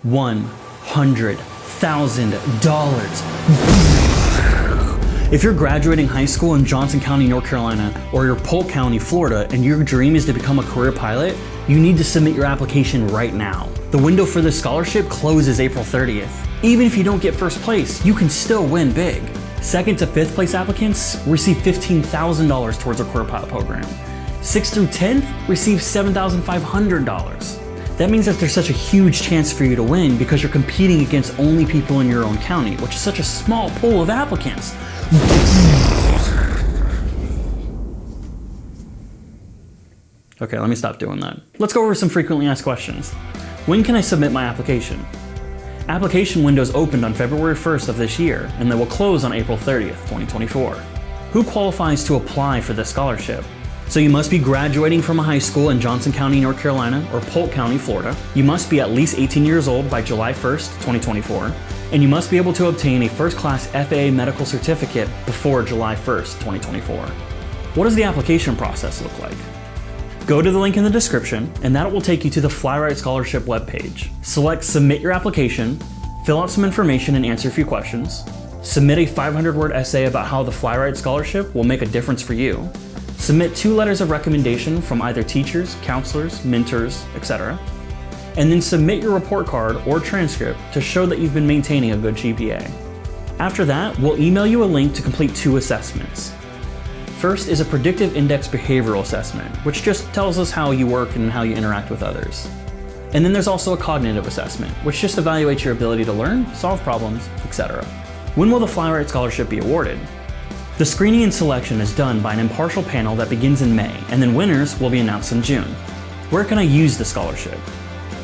$100,000. If you're graduating high school in Johnston County, North Carolina, or you're Polk County, Florida, and your dream is to become a career pilot, you need to submit your application right now. The window for this scholarship closes April 30th. Even if you don't get first place, you can still win big. Second to fifth place applicants receive $15,000 towards our career pilot program. 6th through 10th receive $7,500. That means that there's such a huge chance for you to win because you're competing against only people in your own county, which is such a small pool of applicants. Okay, let me stop doing that. Let's go over some frequently asked questions. When can I submit my application? Application windows opened on February 1st of this year, and they will close on April 30th, 2024. Who qualifies to apply for this scholarship? So you must be graduating from a high school in Johnston County, North Carolina, or Polk County, Florida. You must be at least 18 years old by July 1st, 2024. And you must be able to obtain a first-class FAA Medical certificate before July 1st, 2024. What does the application process look like? Go to the link in the description, and that will take you to the Fly-Right Scholarship webpage. Select Submit Your Application, fill out some information and answer a few questions, submit a 500-word essay about how the Fly-Right Scholarship will make a difference for you, submit 2 letters of recommendation from either teachers, counselors, mentors, etc., and then submit your report card or transcript to show that you've been maintaining a good GPA. After that, we'll email you a link to complete 2 assessments. First is a predictive index behavioral assessment, which just tells us how you work and how you interact with others. And then there's also a cognitive assessment, which just evaluates your ability to learn, solve problems, etc. When will the Fly-Right Scholarship be awarded? The screening and selection is done by an impartial panel that begins in May, and then winners will be announced in June. Where can I use the scholarship?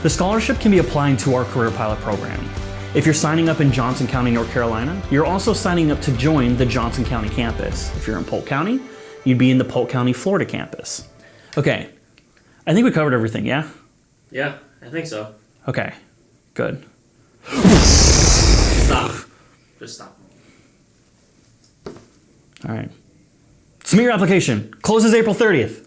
The scholarship can be applied to our Career Pilot program. If you're signing up in Johnston County, North Carolina, you're also signing up to join the Johnston County campus. If you're in Polk County, you'd be in the Polk County, Florida campus. Okay, I think we covered everything, yeah? Yeah, I think so. Okay, good. Stop. Just stop. All right. Submit your application. Closes April 30th.